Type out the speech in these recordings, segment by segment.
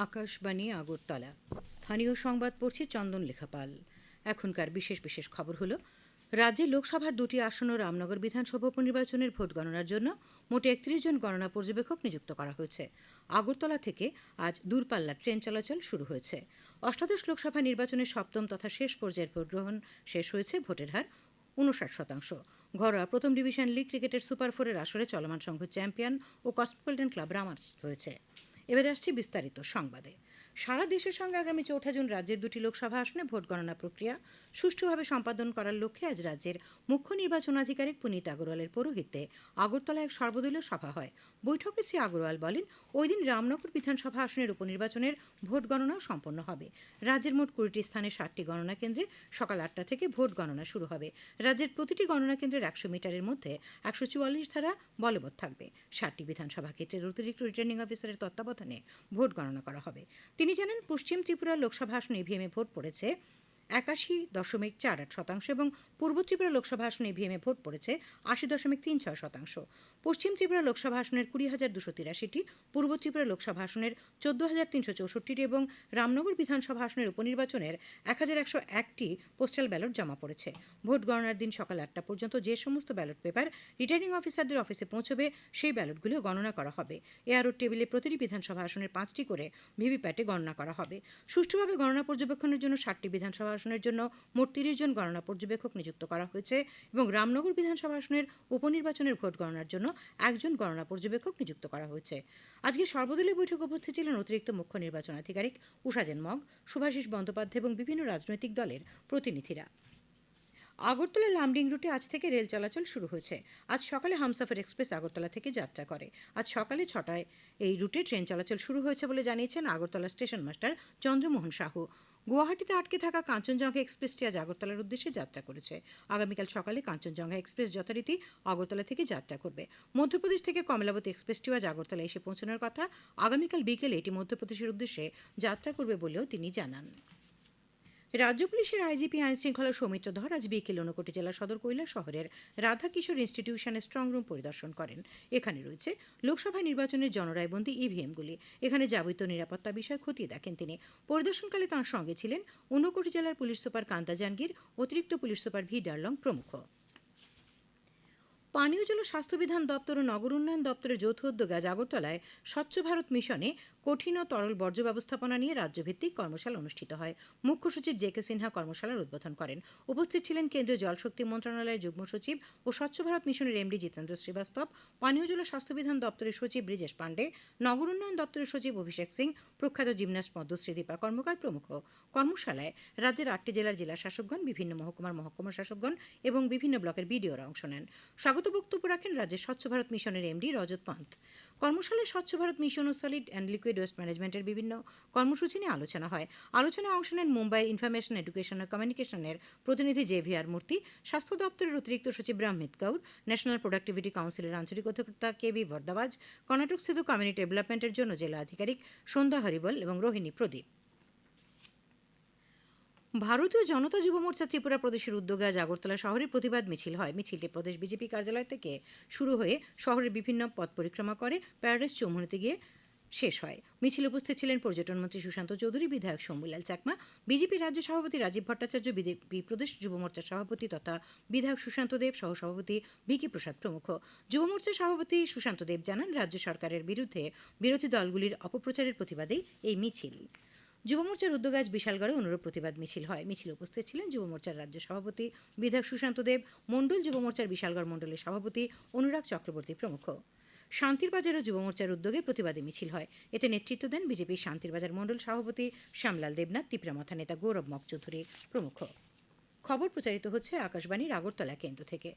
আকাশবাণী আগরতলা স্থানীয় সংবাদ পড়ছি চন্দন লেখাপাল। এখনকার বিশেষ বিশেষ খবর হলো, রাজ্যে লোকসভার দুটি আসন ও রামনগর বিধানসভা উপনির্বাচনের ভোট গণনার জন্য মোট ৩১ জন গণনা পর্যবেক্ষক নিযুক্ত করা হয়েছে। আগরতলা থেকে আজ দূরপাল্লার ট্রেন চলাচল শুরু হয়েছে। অষ্টাদশ লোকসভা নির্বাচনের সপ্তম তথা শেষ পর্যায়ের ভোট গ্রহণ শেষ হয়েছে। ভোটের হার ৫৯%। ঘরোয়া প্রথম ডিভিশন লিগ ক্রিকেটের সুপার ফোরের আসরে চলমান সংঘ চ্যাম্পিয়ন ও কসমোপলিটন ক্লাব রামার্স হয়েছে। এবারে আসছি বিস্তারিত সংবাদে। সারা দেশের সঙ্গে আগামী ৪ জুন রাজ্যের দুটি লোকসভা আসনে ভোট গণনা প্রক্রিয়া সুষ্ঠুভাবে সম্পাদন করার লক্ষ্যে আজ রাজ্যের মুখ্য নির্বাচন আধিকারিক পুনীত আগরওয়ালের পৌরোহিত্যে আগরতলায় এক সর্বদলীয় সভা হয়। বৈঠকে শ্রী আগরওয়াল বলেন, ওই দিন রামনগর বিধানসভা আসনের উপনির্বাচনের ভোট গণনাও সম্পন্ন হবে। রাজ্যের মোট ২০টি স্থানে ৬০টি গণনা কেন্দ্রে সকাল ৮টা থেকে ভোট গণনা শুরু হবে। রাজ্যের প্রতিটি গণনা কেন্দ্রের ১০০ মিটারের মধ্যে ১৪৪ ধারা বলবৎ থাকবে। ৬০টি বিধানসভা ক্ষেত্রের অতিরিক্ত রিটার্নিং অফিসারের তত্ত্বাবধানে ভোট গণনা করা হবে। তিনি জানান, পশ্চিম ত্রিপুরা লোকসভা আসনে ইভিএমে ভোট পড়েছে ৮১.৪৮% এবং পূর্ব ত্রিপুরা লোকসভা আসনে ইভিএমে ভোট পড়েছে ৮০.৩৬%। পশ্চিম ত্রিপুরা লোকসভা আসনের ২০,২৮৩টি, পূর্ব ত্রিপুরা লোকসভা আসনের ১৪,৩৬৪টি এবং রামনগর বিধানসভা আসনের উপনির্বাচনের ১,১০১টি পোস্টাল ব্যালট জমা পড়েছে। ভোট গণনার দিন সকাল ৮টা পর্যন্ত যে সমস্ত ব্যালট পেপার রিটার্নিং অফিসারদের অফিসে পৌঁছবে সেই ব্যালটগুলিও গণনা করা হবে। এআরও টেবিলে প্রতিটি বিধানসভা আসনের 5টি করে ভিভিপ্যাটে গণনা করা হবে। সুষ্ঠুভাবে গণনা পর্যবেক্ষণের জন্য 60টি বিধানসভা আসনের জন্য মোট ৩০ জন গণনা পর্যবেক্ষক নিযুক্ত করা হয়েছে এবং রামনগর বিধানসভা আসনের উপনির্বাচনের ভোট গণনার জন্য একজন গণনা পর্যবেক্ষক নিযুক্ত করা হয়েছে। আজকে সর্বদলীয় বৈঠকে উপস্থিত ছিলেন অতিরিক্ত মুখ্য নির্বাচন আধিকারিক উষাজেন মগ, শুভাশিস বন্দ্যোপাধ্যায় এবং বিভিন্ন রাজনৈতিক দলের প্রতিনিধিরা। আগরতলা লামডিং রুটে আজ থেকে রেল চলাচল শুরু হয়েছে। আজ সকালে হামসফর এক্সপ্রেস আগরতলা থেকে যাত্রা করে। আজ সকালে 6টায় এই রুটে ট্রেন চলাচল শুরু হয়েছে বলে জানিয়েছেন আগরতলা স্টেশন মাস্টার চন্দ্রমোহন সাহু। গুয়াহাটিতে আটকে থাকা কাঞ্চনজঙ্ঘা এক্সপ্রেসটি আজ আগরতলার উদ্দেশ্যে যাত্রা করেছে। আগামীকাল সকালে কাঞ্চনজঙ্ঘা এক্সপ্রেস যথারীতি আগরতলা থেকে যাত্রা করবে। মধ্যপ্রদেশ থেকে কমলাবতী এক্সপ্রেসটিও আজ আগরতলা এসে পৌঁছানোর কথা। আগামীকাল বিকেলে এটি মধ্যপ্রদেশের উদ্দেশ্যে যাত্রা করবে বলেও তিনি জানান। রাজ্য পুলিশের আইজিপি আইনশৃঙ্খলা সৌমিত্র ধর আজ বিকেলে ঊনকোটি জেলার সদর কৈলাস শহরের রাধাকিশোর ইনস্টিটিউশনের স্ট্রং রুম পরিদর্শন করেন। এখানে রয়েছে লোকসভা নির্বাচনের জনরায়বন্দী ইভিএমগুলি। এখানে যাবতীয় নিরাপত্তা বিষয় খতিয়ে দেখেন তিনি। পরিদর্শনকালে তাঁর সঙ্গে ছিলেন ঊনকোটি জেলার পুলিশ সুপার কান্তা জাহাঙ্গীর, অতিরিক্ত পুলিশ সুপার ভি ডার্লং প্রমুখ। পানীয় জল স্বাস্থ্যবিধান দপ্তর ও নগর উন্নয়ন দপ্তরের যৌথ উদ্যোগে আজ আগরতলায় স্বচ্ছ ভারত মিশনে কঠিন ও তরল বর্জ্য ব্যবস্থাপনা নিয়ে রাজ্যভিত্তিক কর্মশালা অনুষ্ঠিত হয়। মুখ্য সচিব জে.কে সিনহা কর্মশালার উদ্বোধন করেন। উপস্থিত ছিলেন কেন্দ্রীয় জলশক্তি মন্ত্রণালয়ের যুগ্ম সচিব ও স্বচ্ছ ভারত মিশনের এমডি জিতেন্দ্র শ্রীবাস্তব, পানীয় জল স্বাস্থ্যবিধান দপ্তরের সচিব ব্রিজেশ পাণ্ডে, নগর উন্নয়ন দপ্তরের সচিব অভিষেক সিং, প্রখ্যাত জিমন্যাস্ট পদ্মশ্রী দীপা কর্মকার প্রমুখ। কর্মশালায় রাজ্যের 8টি জেলার জেলা শাসকগণ, বিভিন্ন মহকুমার মহকুমা শাসকগণ এবং বিভিন্ন ব্লকের বিডিওরা অংশ নেন। স্বাগত বক্তব্য রাখেন রাজ্যের স্বচ্ছ ভারত মিশনের এমডি রজত পান্ত। কর্মশালায় স্বচ্ছ ভারত মিশন ও সলিড অ্যান্ড লিকুইড ওয়েস্ট ম্যানেজমেন্টের বিভিন্ন কর্মসূচি নিয়ে আলোচনা হয়। আলোচনায় অংশ নেন মুম্বাইয়ের ইনফরমেশন, এডুকেশন ও কমিউনিকেশনের প্রতিনিধি জে.ভি.আর মূর্তি, স্বাস্থ্য দপ্তরের অতিরিক্ত সচিব ব্রাহ্মিত কৌর, ন্যাশনাল প্রোডাক্টিভিটি কাউন্সিলের আঞ্চলিক অধিকর্তা কে.বি. ভরদাবাজ, কর্ণাটকস্থিত কমিউনিটি ডেভেলপমেন্টের জন্য জেলা আধিকারিক সন্ধ্যা হরিবল এবং রোহিণী প্রদীপ। ভারতীয় জনতা যুব মোর্চা ত্রিপুরা প্রদেশের উদ্যোগে আজ আগরতলা শহরে প্রতিবাদ মিছিল হয়। মিছিলটি প্রদেশ বিজেপি কার্যালয় থেকে শুরু হয়ে শহরের বিভিন্ন পথ পরিক্রমা করে প্যারাডাইস চৌমুহনীতে গিয়ে শেষ হয়। মিছিলে উপস্থিত ছিলেন পর্যটন মন্ত্রী সুশান্ত চৌধুরী, বিধায়ক শম্ভুলাল চাকমা, বিজেপি রাজ্য সভাপতি রাজীব ভট্টাচার্য, বিজেপি প্রদেশ যুব মোর্চার সভাপতি তথা বিধায়ক সুশান্ত দেব, সহসভাপতি ভিকি প্রসাদ প্রমুখ। যুব মোর্চার সভাপতি সুশান্ত দেব জানান, রাজ্য সরকারের বিরুদ্ধে বিরোধী দলগুলির অপপ্রচারের প্রতিবাদেই এই মিছিল। যুব মোর্চার উদ্যোগে আজ বিশালগড়ে অনুরূপ প্রতিবাদ মিছিল হয়। মিছিলে উপস্থিত ছিলেন যুব মোর্চার রাজ্য সভাপতি বিধায়ক সুশান্ত দেব, মণ্ডল যুব মোর্চার বিশালগড় মণ্ডলের সভাপতি অনুরাগ চক্রবর্তী প্রমুখ। শান্তির বাজারও যুব মোর্চার উদ্যোগে প্রতিবাদী মিছিল হয়। এতে নেতৃত্ব দেন বিজেপির শান্তির বাজার মণ্ডল সভাপতি শ্যামলাল দেবনাথ, তীব্রামাথা নেতা গৌরব মক চৌধুরী প্রমুখ। খবর প্রচারিত হচ্ছে আকাশবাণীর আগরতলা কেন্দ্র থেকে।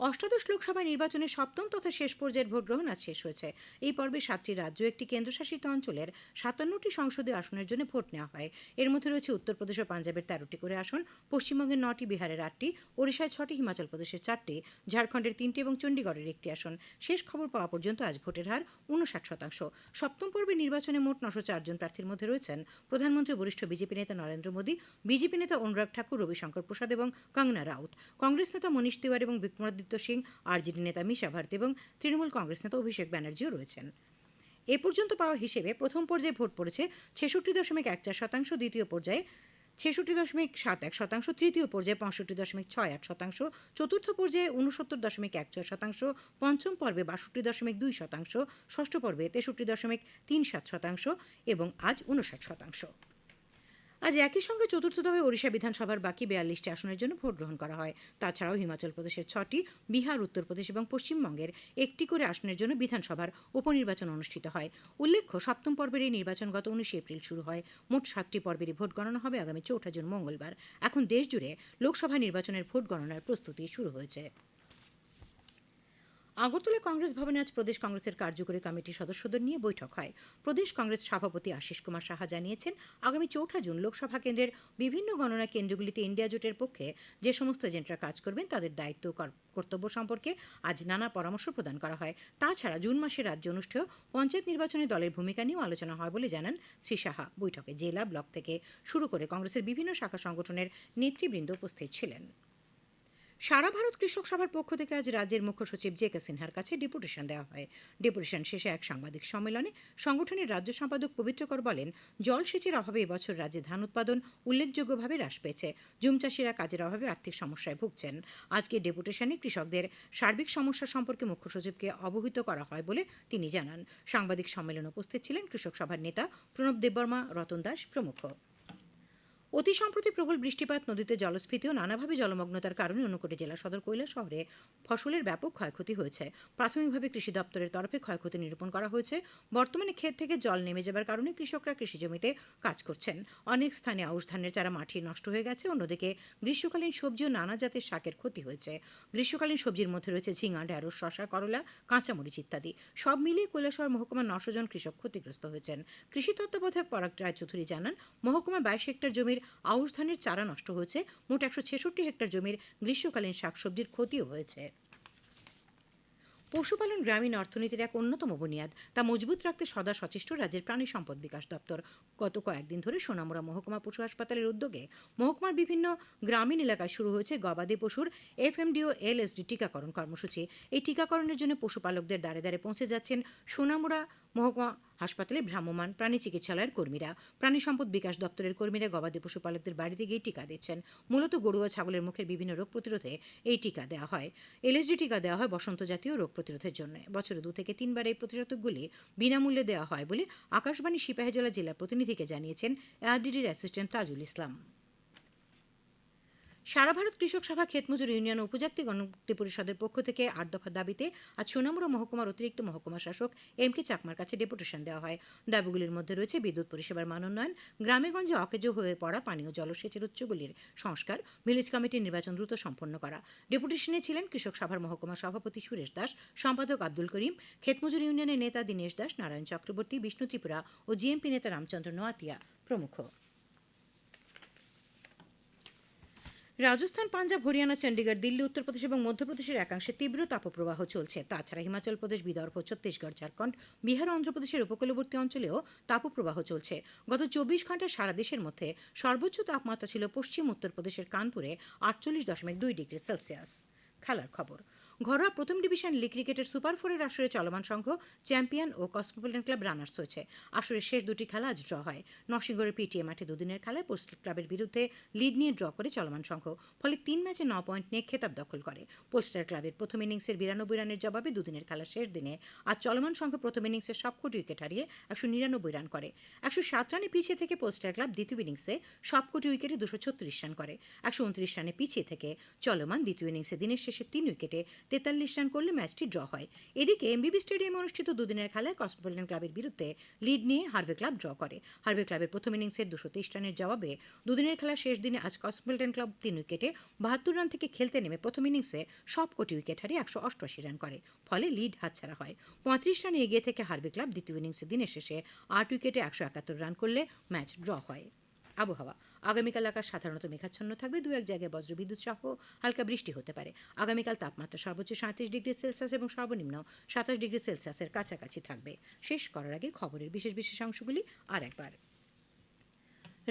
অষ্টাদশ লোকসভা নির্বাচনের সপ্তম তথা শেষ পর্যায়ের ভোট গ্রহণ আজ শেষ হয়েছে। এই পর্বে 7টি রাজ্য, একটি কেন্দ্রশাসিত অঞ্চলের 57টি সংসদীয় আসনের জন্য ভোট নেওয়া হয়। এর মধ্যে রয়েছে উত্তরপ্রদেশ ও পাঞ্জাবের 13টি করে আসন, পশ্চিমবঙ্গের 9টি, বিহারের 8টি, ওড়িশায় 6টি, হিমাচল প্রদেশের 4টি, ঝাড়খণ্ডের 3টি এবং চণ্ডীগড়ের 1টি আসন। শেষ খবর পাওয়া পর্যন্ত আজ ভোটের হার 59%। সপ্তম পর্বের নির্বাচনে মোট 904 জন প্রার্থীর মধ্যে রয়েছেন প্রধানমন্ত্রী বরিষ্ঠ বিজেপি নেতা নরেন্দ্র মোদী, বিজেপি নেতা অনুরাগ ঠাকুর, রবিশঙ্কর প্রসাদ এবং কঙ্গনা রাউত, কংগ্রেস নেতা মনীষ তিওয়ারি এবং বিক্রমাদিত্য সিং, আরজেডি নেতা মিশা ভারতী এবং তৃণমূল কংগ্রেস নেতা অভিষেক ব্যানার্জিও রয়েছেন। এ পর্যন্ত পাওয়া হিসেবে প্রথম পর্যায়ে ভোট পড়েছে 66.14%, দ্বিতীয় পর্যায়ে 66.71%, তৃতীয় পর্যায়ে 65.68%, চতুর্থ পর্যায়ে 69.16%, পঞ্চম পর্বে 62.2%, ষষ্ঠ পর্বে 63.37% এবং আজ 59%। আজ একই সঙ্গে চতুর্থ দফায় ওড়িশা বিধানসভার বাকি 42টি আসনের জন্য ভোট গ্রহণ করা হয়। তাছাড়াও হিমাচল প্রদেশের 6টি, বিহার, উত্তরপ্রদেশ এবং পশ্চিমবঙ্গের 1টি করে আসনের জন্য বিধানসভার উপনির্বাচন অনুষ্ঠিত হয়। উল্লেখ্য, সপ্তম পর্বের এই নির্বাচন গত 19 এপ্রিল শুরু হয়। মোট 7টি পর্বেরই ভোট গণনা হবে আগামী 4 জুন মঙ্গলবার। এখন দেশ জুড়ে লোকসভা নির্বাচনের ভোট গণনার প্রস্তুতি শুরু হয়েছে। আগরতলা কংগ্রেস ভবনে আজ প্রদেশ কংগ্রেসের কার্যকরী কমিটির সদস্যদের নিয়ে বৈঠক হয়। প্রদেশ কংগ্রেস সভাপতি আশিস কুমার সাহা জানিয়েছেন, আগামী 4 জুন লোকসভা কেন্দ্রের বিভিন্ন গণনা কেন্দ্রগুলিতে ইন্ডিয়া জোটের পক্ষে যে সমস্ত এজেন্টরা কাজ করবেন তাদের দায়িত্ব কর্তব্য সম্পর্কে আজ নানা পরামর্শ প্রদান করা হয়। তাছাড়া জুন মাসে রাজ্যে অনুষ্ঠেয় পঞ্চায়েত নির্বাচনে দলের ভূমিকা নিয়েও আলোচনা হয় বলে জানান শ্রী সাহা। বৈঠকে জেলা, ব্লক থেকে শুরু করে কংগ্রেসের বিভিন্ন শাখা সংগঠনের নেতৃবৃন্দ উপস্থিত ছিলেন। সারা ভারত কৃষক সভার পক্ষ থেকে আজ রাজ্যের মুখ্য সচিব জে.কে সিনহার কাছে ডেপুটেশন দেওয়া হয়। ডেপুটেশন শেষে এক সাংবাদিক সম্মেলনে সংগঠনের রাজ্য সম্পাদক পবিত্রকর বলেন, জলসেচের অভাবে এবছর রাজ্যে ধান উৎপাদন উল্লেখযোগ্যভাবে হ্রাস পেয়েছে। জুম চাষিরা কাজের অভাবে আর্থিক সমস্যায় ভুগছেন। আজকে ডেপুটেশনে কৃষকদের সার্বিক সমস্যা সম্পর্কে মুখ্য সচিবকে অবহিত করা হয় বলে তিনি জানান। সাংবাদিক সম্মেলনে উপস্থিত ছিলেন কৃষক সভার নেতা প্রণব দেববর্মা, রতন দাস প্রমুখ। অতি সম্প্রতি প্রবল বৃষ্টিপাত, নদীতে জলস্ফীতি ও নানাভাবে জলমগ্নতার কারণে ঊনকোটি জেলা সদর কৈলাস শহরে ফসলের ব্যাপক ক্ষয়ক্ষতি হয়েছে। প্রাথমিকভাবে কৃষি দপ্তরের তরফে ক্ষয়ক্ষতি নিরূপণ করা হয়েছে। বর্তমানে ক্ষেত থেকে জল নেমে যাবার কারণে কৃষকরা কৃষি জমিতে কাজ করছেন। অনেক স্থানে আউশ ধানের চারা মাটি নষ্ট হয়ে গেছে। অন্যদিকে গ্রীষ্মকালীন সবজি ও নানা জাতের শাকের ক্ষতি হয়েছে। গ্রীষ্মকালীন সবজির মধ্যে রয়েছে ঝিঙা, ঢেঁড়স, শসা, করলা, কাঁচামরিচ ইত্যাদি। সব মিলিয়ে কৈলাসহর মহকুমার 900 জন কৃষক ক্ষতিগ্রস্ত হয়েছেন। কৃষি তত্ত্বাবধায়ক পরাগ রায়চৌধুরী জানান, মহকুমা 22 হেক্টর জমির আউশ ধানের চারা নষ্ট হয়েছে। মোট 166 হেক্টর জমির গ্রীষ্মকালীন শাকসবজির ক্ষতিও হয়েছে। পশুপালন গ্রামীণ অর্থনীতির এক অন্যতম বুনিয়াদ, তা মজবুত রাখতে সদা সচেষ্ট রাজ্যের প্রাণী সম্পদ বিকাশ দপ্তর। গত কয়েকদিন ধরে সোনামুড়া মহকুমা পশু হাসপাতালের উদ্যোগে মহকুমার বিভিন্ন গ্রামীণ এলাকায় শুরু হয়েছে গবাদি পশুর এফএমডিও এলএসডি টিকাকরণ কর্মসূচি। এই টিকাকরণের জন্য পশুপালকদের দ্বারে দ্বারে পৌঁছে যাচ্ছেন সোনামুড়া মহকুমা হাসপাতালে ভ্রাম্যমাণ প্রাণী চিকিৎসালয়ের কর্মীরা। প্রাণী সম্পদ বিকাশ দপ্তরের কর্মীরা গবাদি পশুপালকদের বাড়িতে গিয়ে টিকা দিচ্ছেন। মূলত গরু ও ছাগলের মুখের বিভিন্ন রোগ প্রতিরোধে এই টিকা দেওয়া হয়। এলএসডি টিকা দেওয়া হয় বসন্ত জাতীয় রোগ প্রতিরোধের জন্য। বছরে 2 থেকে 3 বার এই প্রতিষেধকগুলি বিনামূল্যে দেওয়া হয় বলে আকাশবাণী সিপাহীজলা জেলা প্রতিনিধিকে জানিয়েছেন এআরডিডির অ্যাসিস্ট্যান্ট তাজুল ইসলাম। সারা ভারত কৃষক সভা ক্ষেতমজুর ইউনিয়ন উপজাতি গণমুক্তি পরিষদের পক্ষ থেকে 8 দফা দাবিতে আজ সোনামুড়া মহকুমার অতিরিক্ত মহকুমা শাসক এম.কে চাকমার কাছে ডেপুটেশন দেওয়া হয়। দাবিগুলির মধ্যে রয়েছে বিদ্যুৎ পরিষেবার মান উন্নয়ন, গ্রামেগঞ্জে অকেজো হয়ে পড়া পানীয় জলসেচের উৎসগুলির সংস্কার, ভিলেজ কমিটির নির্বাচন দ্রুত সম্পন্ন করা। ডেপুটেশনে ছিলেন কৃষক সভার মহকুমা সভাপতি সুরেশ দাস, সম্পাদক আব্দুল করিম, ক্ষেতমজুর ইউনিয়নের নেতা দীনেশ দাস, নারায়ণ চক্রবর্তী, বিষ্ণু ত্রিপুরা ও জিএমপি নেতা রামচন্দ্র নোয়াতিয়া প্রমুখ। রাজস্থান, পাঞ্জাব, হরিয়ানা, চণ্ডীগড়, দিল্লি, উত্তরপ্রদেশ এবং মধ্যপ্রদেশের একাংশে তীব্র তাপপ্রবাহ চলছে। তাছাড়া হিমাচল প্রদেশ, বিদর্ভ, ছত্তিশগড়, ঝাড়খণ্ড, বিহার ও অন্ধ্রপ্রদেশের উপকূলবর্তী অঞ্চলেও তাপপ্রবাহ চলছে। গত 24 ঘন্টায় সারা দেশের মধ্যে সর্বোচ্চ তাপমাত্রা ছিল পশ্চিম উত্তরপ্রদেশের কানপুরে 48.2 ডিগ্রি সেলসিয়াস। খেলার খবর। ঘরোয়া প্রথম ডিভিশন লিগ ক্রিকেটের সুপার 4-এর আসরে চলমান সংঘ চ্যাম্পিয়ন ও কসমোপলিটন ক্লাব রানার্স হয়েছে। আসরের শেষ 2টি খেলা আজ ড্র হয়। নরসিংগড়ের পিটিএ মাঠে দুদিনের খেলায় পোস্ট ক্লাবের বিরুদ্ধে লিড নিয়ে ড্র করে চলমান সংঘ, ফলে 3 ম্যাচে 9 পয়েন্ট নিয়ে খেতাব দখল করে। পোস্টার ক্লাবের প্রথম ইনিংসের 92 রানের জবাবে দুদিনের খেলার শেষ দিনে আজ চলমান সংঘ প্রথম ইনিংসের সবকটি উইকেট হারিয়ে 199 রান করে। 107 রানে পিছিয়ে থেকে পোস্টার ক্লাব দ্বিতীয় ইনিংসে সবকটি উইকেটে 236 রান করে। 129 রানে পিছিয়ে থেকে চলমান দ্বিতীয় ইনিংসে দিনের শেষে 3 উইকেটে 43 রান করলে ম্যাচটি ড্র হয়। এদিকে এমবিবি স্টেডিয়ামে অনুষ্ঠিত দুদিনের খেলায় কসমোপলিটন ক্লাবের বিরুদ্ধে লিড নিয়ে হার্ভে ক্লাব ড্র করে। হার্ভে ক্লাবের প্রথম ইনিংসের 223 রানের জবাবে দুদিনের খেলার শেষ দিনে আজ কসমোপলিটন ক্লাব 3 উইকেটে 72 রান থেকে খেলতে নেমে প্রথম ইনিংসে সবকটি উইকেট হারিয়ে 188 রান করে, ফলে লিড হাতছাড়া হয়। 35 রানে এগিয়ে থেকে হার্ভে ক্লাব দ্বিতীয় ইনিংসে দিনের শেষে 8 উইকেটে 171 রান করলে ম্যাচ ড্র হয়। আবহাওয়া। আগামীকাল আকাশ সাধারণত মেঘাচ্ছন্ন থাকবে। 2-1 জায়গায় বজ্রবিদ্যুৎ সহ হালকা বৃষ্টি হতে পারে। আগামীকাল তাপমাত্রা সর্বোচ্চ 37 ডিগ্রি সেলসিয়াস এবং সর্বনিম্ন 27 ডিগ্রি সেলসিয়াসের কাছাকাছি থাকবে। শেষ করার আগে খবরের বিশেষ বিশেষ অংশগুলি আর একবার।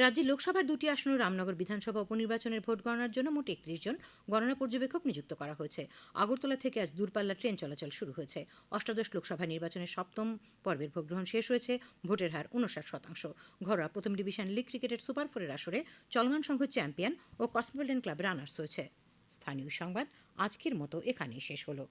রাজ্যে লোকসভার দুটি আসন ও রামনগর বিধানসভা উপনির্বাচনের ভোট গণনার জন্য মোট ৩১ জন গণনা পর্যবেক্ষক নিযুক্ত করা হয়েছে। আগরতলা থেকে আজ দূরপাল্লা ট্রেন চলাচল শুরু হয়েছে। অষ্টাদশ লোকসভা নির্বাচনের সপ্তম পর্বের ভোট গ্রহণ শেষ হয়েছে। ভোটের হার ৫৯%। ঘরোয়া প্রথম ডিভিশন লিগ ক্রিকেটের সুপার 4-এর আসরে চলমান সংঘ চ্যাম্পিয়ন ও কসমোপলিটন ক্লাব রানার্স হয়েছে। স্থানীয় সংবাদ আজকের মতো এখানেই শেষ হলো।